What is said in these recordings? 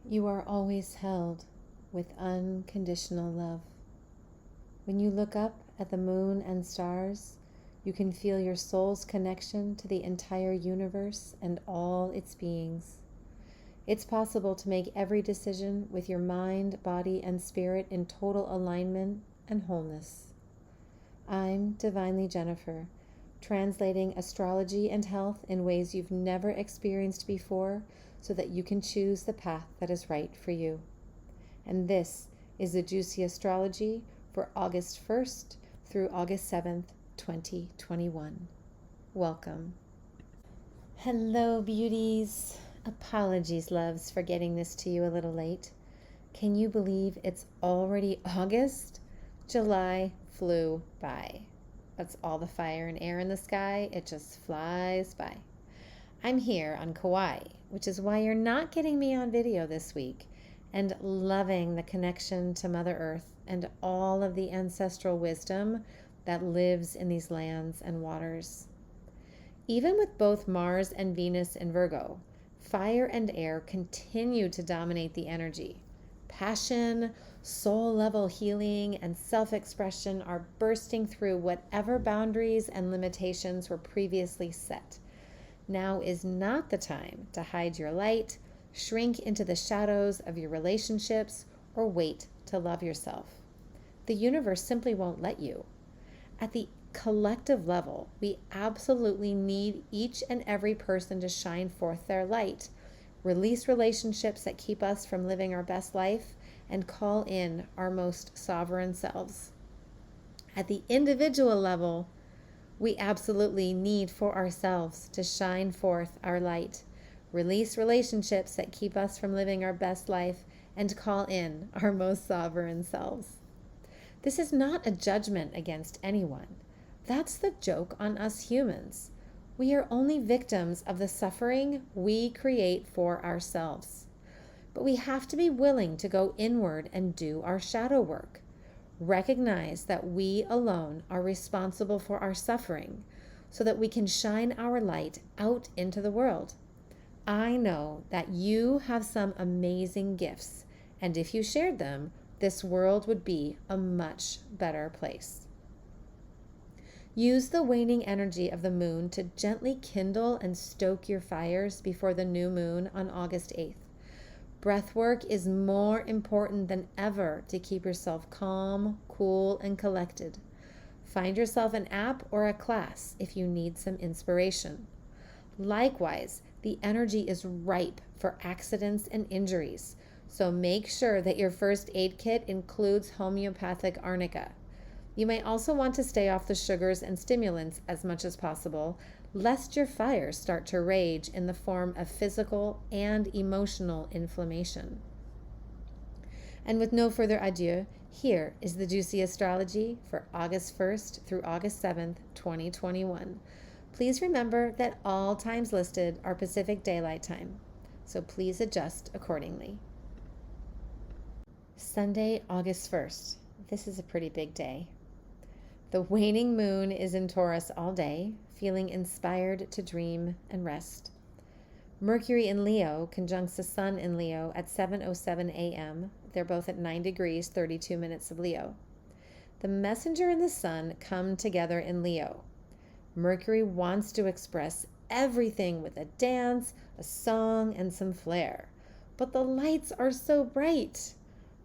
You are always held with unconditional love. When you look up at the moon and stars, you can feel your soul's connection to the entire universe and all its beings. It's possible to make every decision with your mind, body, and spirit in total alignment and wholeness. I'm Divinely Jennifer, translating astrology and health in ways you've never experienced before so that you can choose the path that is right for you. And this is the Juicy Astrology for August 1st through August 7th, 2021. Welcome. Hello, beauties. Apologies, loves, for getting this to you a little late. Can you believe it's already August? July flew by. That's all the fire and air in the sky. It just flies by. I'm here on Kauai, which is why you're not getting me on video this week, and loving the connection to Mother Earth and all of the ancestral wisdom that lives in these lands and waters. Even with both Mars and Venus in Virgo, fire and air continue to dominate the energy. Passion, soul-level healing, and self-expression are bursting through whatever boundaries and limitations were previously set. Now is not the time to hide your light, shrink into the shadows of your relationships, or wait to love yourself. The universe simply won't let you. At the collective level, we absolutely need each and every person to shine forth their light, release relationships that keep us from living our best life, and call in our most sovereign selves. At the individual level, we absolutely need for ourselves to shine forth our light, release relationships that keep us from living our best life, and call in our most sovereign selves. This is not a judgment against anyone. That's the joke on us humans. We are only victims of the suffering we create for ourselves. But we have to be willing to go inward and do our shadow work. Recognize that we alone are responsible for our suffering so that we can shine our light out into the world. I know that you have some amazing gifts, and if you shared them, this world would be a much better place. Use the waning energy of the moon to gently kindle and stoke your fires before the new moon on August 8th. Breathwork is more important than ever to keep yourself calm, cool, and collected. Find yourself an app or a class if you need some inspiration. Likewise, the energy is ripe for accidents and injuries, so make sure that your first aid kit includes homeopathic arnica. You may also want to stay off the sugars and stimulants as much as possible, lest your fires start to rage in the form of physical and emotional inflammation. And with no further ado, here is the Juicy Astrology for August 1st through August 7th, 2021. Please remember that all times listed are Pacific Daylight Time, so please adjust accordingly. Sunday, August 1st. This is a pretty big day. The waning moon is in Taurus all day, feeling inspired to dream and rest. Mercury in Leo conjuncts the Sun in Leo at 7:07 a.m. They're both at 9 degrees, 32 minutes of Leo. The messenger and the Sun come together in Leo. Mercury wants to express everything with a dance, a song, and some flair. But the lights are so bright.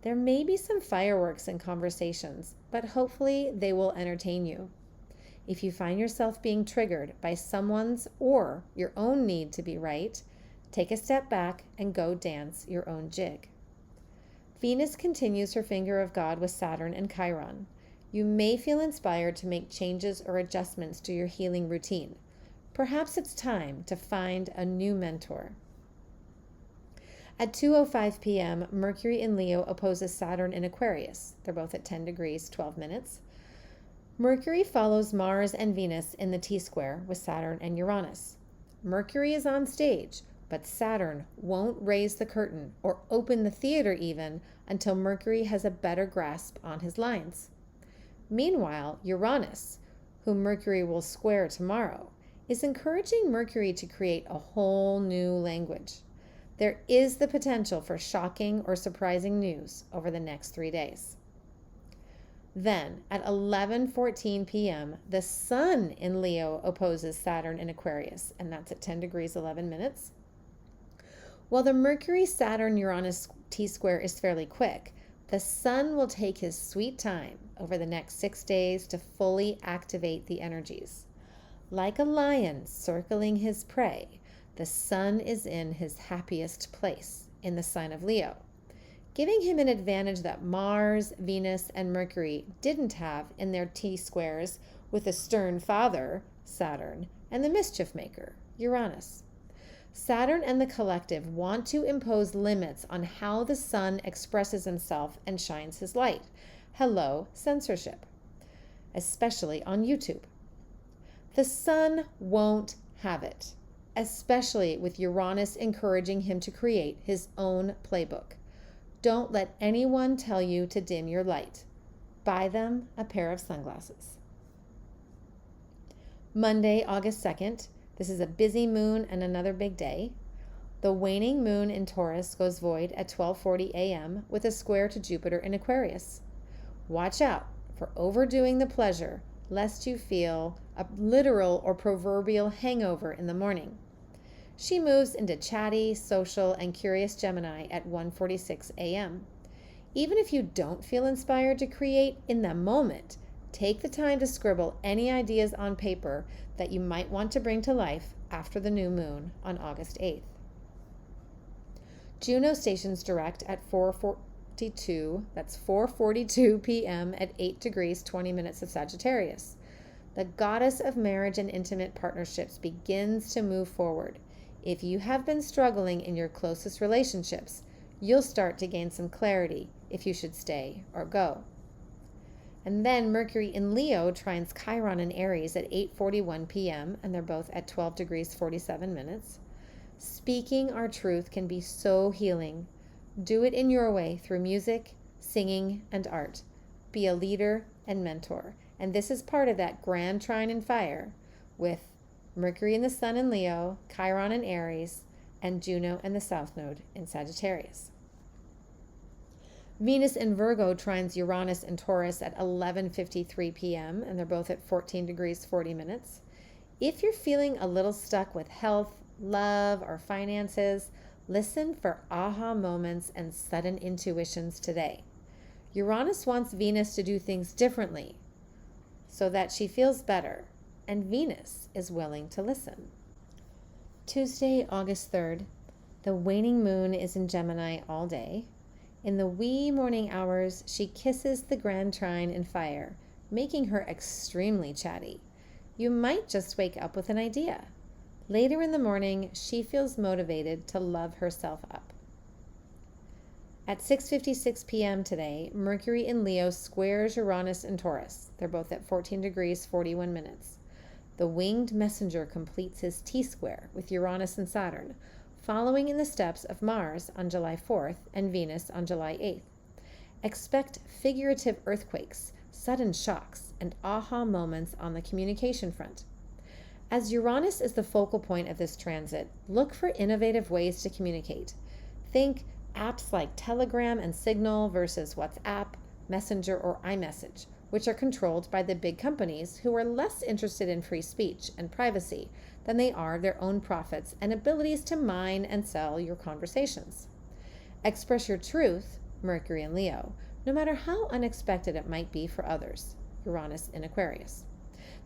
There may be some fireworks and conversations, but hopefully they will entertain you. If you find yourself being triggered by someone's or your own need to be right, take a step back and go dance your own jig. Venus continues her finger of God with Saturn and Chiron. You may feel inspired to make changes or adjustments to your healing routine. Perhaps it's time to find a new mentor. At 2:05 p.m., Mercury in Leo opposes Saturn in Aquarius. They're both at 10 degrees, 12 minutes. Mercury follows Mars and Venus in the T-square with Saturn and Uranus. Mercury is on stage, but Saturn won't raise the curtain or open the theater even until Mercury has a better grasp on his lines. Meanwhile, Uranus, whom Mercury will square tomorrow, is encouraging Mercury to create a whole new language. There is the potential for shocking or surprising news over the next 3 days. Then, at 11:14 p.m., the Sun in Leo opposes Saturn in Aquarius, and that's at 10 degrees 11 minutes. While the Mercury-Saturn-Uranus T-square is fairly quick, the Sun will take his sweet time over the next 6 days to fully activate the energies. Like a lion circling his prey, the Sun is in his happiest place in the sign of Leo, giving him an advantage that Mars, Venus, and Mercury didn't have in their T-squares with the stern father, Saturn, and the mischief maker, Uranus. Saturn and the collective want to impose limits on how the Sun expresses himself and shines his light. Hello, censorship, especially on YouTube. The Sun won't have it, especially with Uranus encouraging him to create his own playbook. Don't let anyone tell you to dim your light. Buy them a pair of sunglasses. Monday, August 2nd. This is a busy moon and another big day. The waning moon in Taurus goes void at 12:40 a.m. with a square to Jupiter in Aquarius. Watch out for overdoing the pleasure, lest you feel a literal or proverbial hangover in the morning. She moves into chatty, social, and curious Gemini at 1:46 a.m. Even if you don't feel inspired to create in the moment, take the time to scribble any ideas on paper that you might want to bring to life after the new moon on August 8th. Juno stations direct at 4:42 p.m. at 8 degrees 20 minutes of Sagittarius. The goddess of marriage and intimate partnerships begins to move forward. If you have been struggling in your closest relationships, you'll start to gain some clarity if you should stay or go. And then Mercury in Leo trines Chiron in Aries at 8:41 p.m., and they're both at 12 degrees 47 minutes. Speaking our truth can be so healing. Do it in your way through music, singing, and art. Be a leader and mentor. And this is part of that grand trine in fire with Mercury and the Sun in Leo, Chiron in Aries, and Juno and the South Node in Sagittarius. Venus in Virgo trines Uranus in Taurus at 11:53 p.m., and they're both at 14 degrees 40 minutes. If you're feeling a little stuck with health, love, or finances, listen for aha moments and sudden intuitions today. Uranus wants Venus to do things differently so that she feels better, and Venus is willing to listen. Tuesday, August 3rd, the waning moon is in Gemini all day. In the wee morning hours, she kisses the grand trine in fire, making her extremely chatty. You might just wake up with an idea. Later in the morning, she feels motivated to love herself up. At 6:56 p.m. today, Mercury in Leo squares Uranus in Taurus. They're both at 14 degrees 41 minutes. The winged messenger completes his T-square with Uranus and Saturn, following in the steps of Mars on July 4th and Venus on July 8th. Expect figurative earthquakes, sudden shocks, and aha moments on the communication front. As Uranus is the focal point of this transit, look for innovative ways to communicate. Think apps like Telegram and Signal versus WhatsApp, Messenger, or iMessage, which are controlled by the big companies who are less interested in free speech and privacy than they are their own profits and abilities to mine and sell your conversations. Express your truth, Mercury in Leo, no matter how unexpected it might be for others, Uranus in Aquarius.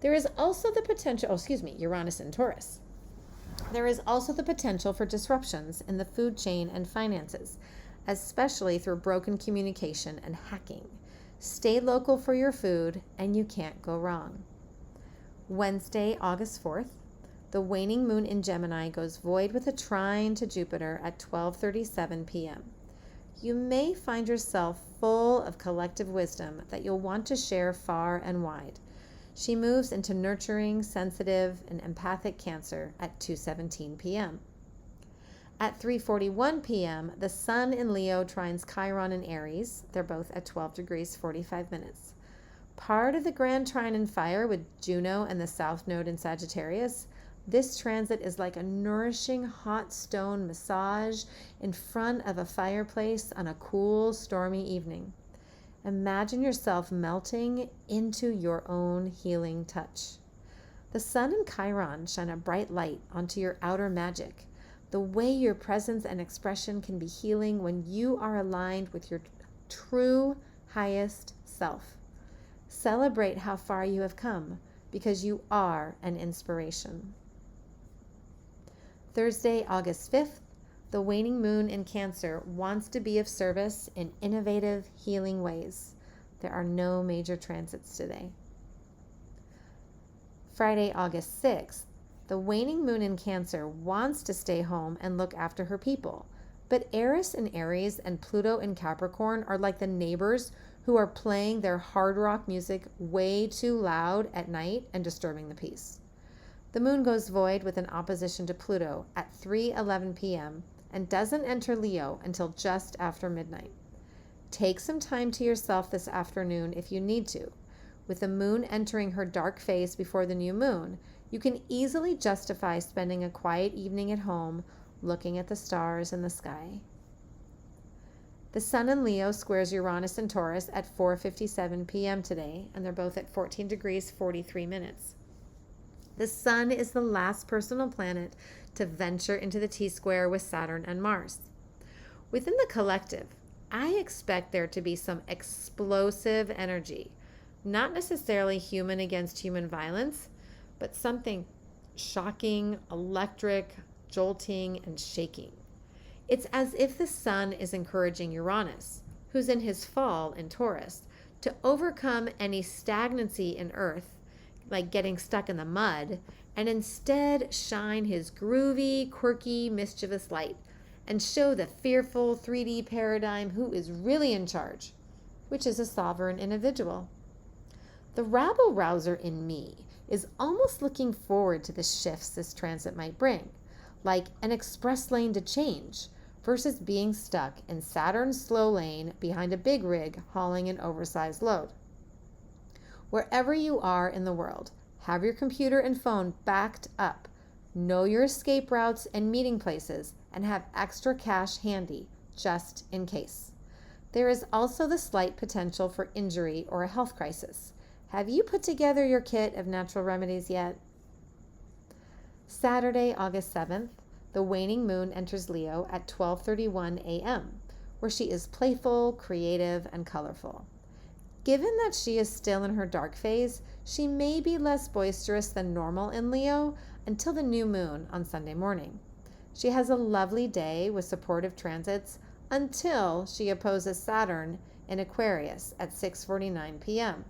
There is also the potential, Uranus in Taurus. There is also the potential for disruptions in the food chain and finances, especially through broken communication and hacking. Stay local for your food, and you can't go wrong. Wednesday, August 4th, the waning moon in Gemini goes void with a trine to Jupiter at 12:37 p.m. You may find yourself full of collective wisdom that you'll want to share far and wide. She moves into nurturing, sensitive, and empathic Cancer at 2:17 p.m. At 3:41 p.m., the Sun in Leo trines Chiron in Aries. They're both at 12 degrees 45 minutes. Part of the grand trine in fire with Juno and the South Node in Sagittarius, This transit is like a nourishing hot stone massage in front of a fireplace on a cool, stormy evening. Imagine yourself melting into your own healing touch. The sun and Chiron shine a bright light onto your outer magic, the way your presence and expression can be healing when you are aligned with your true highest self. Celebrate how far you have come, because you are an inspiration. Thursday, August 5th, the waning moon in Cancer wants to be of service in innovative, healing ways. There are no major transits today. Friday, August 6th, the waning moon in Cancer wants to stay home and look after her people. But Eris in Aries and Pluto in Capricorn are like the neighbors who are playing their hard rock music way too loud at night and disturbing the peace. The moon goes void with an opposition to Pluto at 3:11 p.m. and doesn't enter Leo until just after midnight. Take some time to yourself this afternoon if you need to. With the moon entering her dark phase before the new moon, you can easily justify spending a quiet evening at home looking at the stars in the sky. The sun in Leo squares Uranus and Taurus at 4:57 p.m. today, and they're both at 14 degrees 43 minutes. The sun is the last personal planet to venture into the T-square with Saturn and Mars. Within the collective, I expect there to be some explosive energy, not necessarily human against human violence, but something shocking, electric, jolting, and shaking. It's as if the sun is encouraging Uranus, who's in his fall in Taurus, to overcome any stagnancy in Earth, like getting stuck in the mud, and instead shine his groovy, quirky, mischievous light and show the fearful 3D paradigm who is really in charge, which is a sovereign individual. The rabble-rouser in me is almost looking forward to the shifts this transit might bring, like an express lane to change versus being stuck in Saturn's slow lane behind a big rig hauling an oversized load. Wherever you are in the world, have your computer and phone backed up, know your escape routes and meeting places, and have extra cash handy, just in case. There is also the slight potential for injury or a health crisis. Have you put together your kit of natural remedies yet? Saturday, August 7th, the waning moon enters Leo at 12:31 a.m., where she is playful, creative, and colorful. Given that she is still in her dark phase, she may be less boisterous than normal in Leo until the new moon on Sunday morning. She has a lovely day with supportive transits until she opposes Saturn in Aquarius at 6:49 p.m.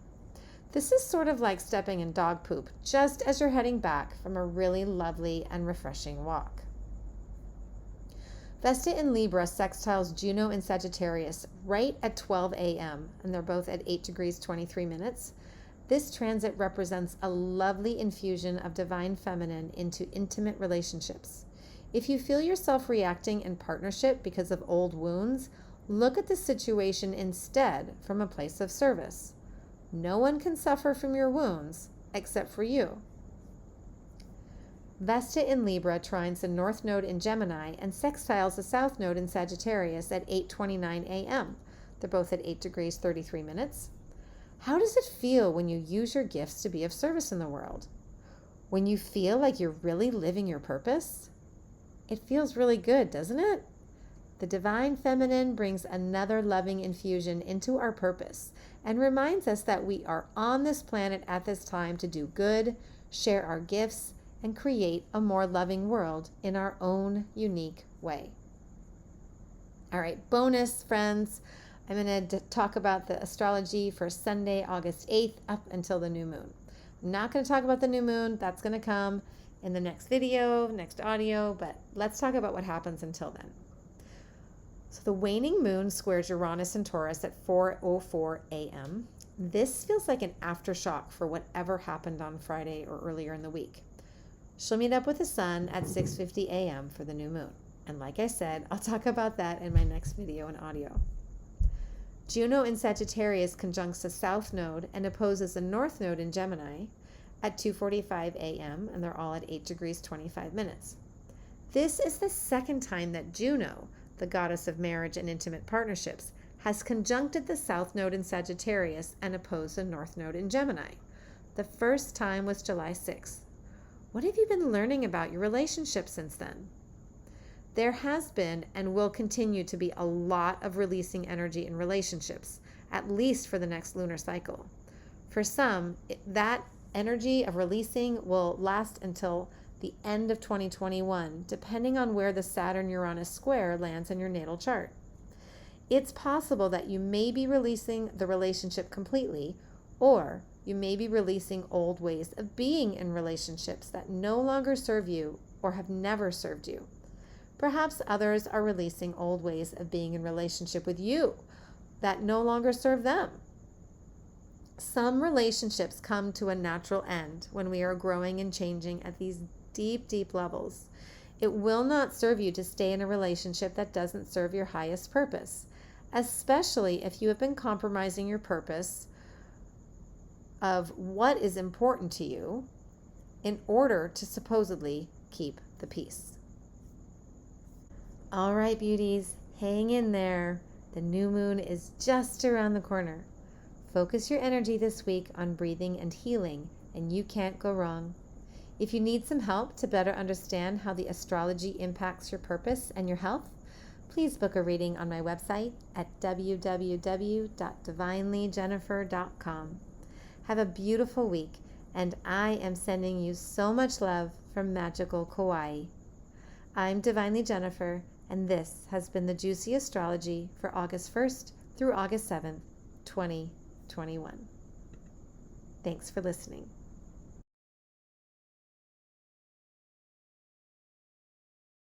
This is sort of like stepping in dog poop just as you're heading back from a really lovely and refreshing walk. Vesta in Libra sextiles Juno in Sagittarius right at 12 a.m., and they're both at 8 degrees 23 minutes. This transit represents a lovely infusion of divine feminine into intimate relationships. If you feel yourself reacting in partnership because of old wounds, look at the situation instead from a place of service. No one can suffer from your wounds except for you. Vesta in Libra trines the North Node in Gemini and sextiles the South Node in Sagittarius at 8:29 a.m. They're both at 8 degrees 33 minutes. How does it feel when you use your gifts to be of service in the world? When you feel like you're really living your purpose? It feels really good, doesn't it? The divine feminine brings another loving infusion into our purpose and reminds us that we are on this planet at this time to do good, share our gifts, and create a more loving world in our own unique way. All right, bonus, friends. I'm going to talk about the astrology for Sunday, August 8th up until the new moon. I'm not going to talk about the new moon. That's going to come in the next video, next audio, but let's talk about what happens until then. So the waning moon squares Uranus and Taurus at 4:04 a.m. This feels like an aftershock for whatever happened on Friday or earlier in the week. She'll meet up with the sun at 6:50 a.m. for the new moon. And like I said, I'll talk about that in my next video and audio. Juno in Sagittarius conjuncts the South Node and opposes the North Node in Gemini. at 2:45 a.m., and they're all at 8 degrees 25 minutes. This is the second time that Juno, the goddess of marriage and intimate partnerships, has conjuncted the South Node in Sagittarius and opposed the North Node in Gemini. The first time was July 6th. What have you been learning about your relationship since then? There has been and will continue to be a lot of releasing energy in relationships, at least for the next lunar cycle. For some, that energy of releasing will last until the end of 2021, depending on where the Saturn-Uranus square lands in your natal chart. It's possible that you may be releasing the relationship completely, or you may be releasing old ways of being in relationships that no longer serve you or have never served you. Perhaps others are releasing old ways of being in relationship with you that no longer serve them. Some relationships come to a natural end when we are growing and changing at these deep, deep levels. It will not serve you to stay in a relationship that doesn't serve your highest purpose, especially if you have been compromising your purpose of what is important to you in order to supposedly keep the peace. All right, beauties, hang in there. The new moon is just around the corner. Focus your energy this week on breathing and healing, and you can't go wrong. If you need some help to better understand how the astrology impacts your purpose and your health, please book a reading on my website at www.divinelyjennifer.com. Have a beautiful week, and I am sending you so much love from magical Kauai. I'm Divinely Jennifer, and this has been the Juicy Astrology for August 1st through August 7th, 2021. Thanks for listening.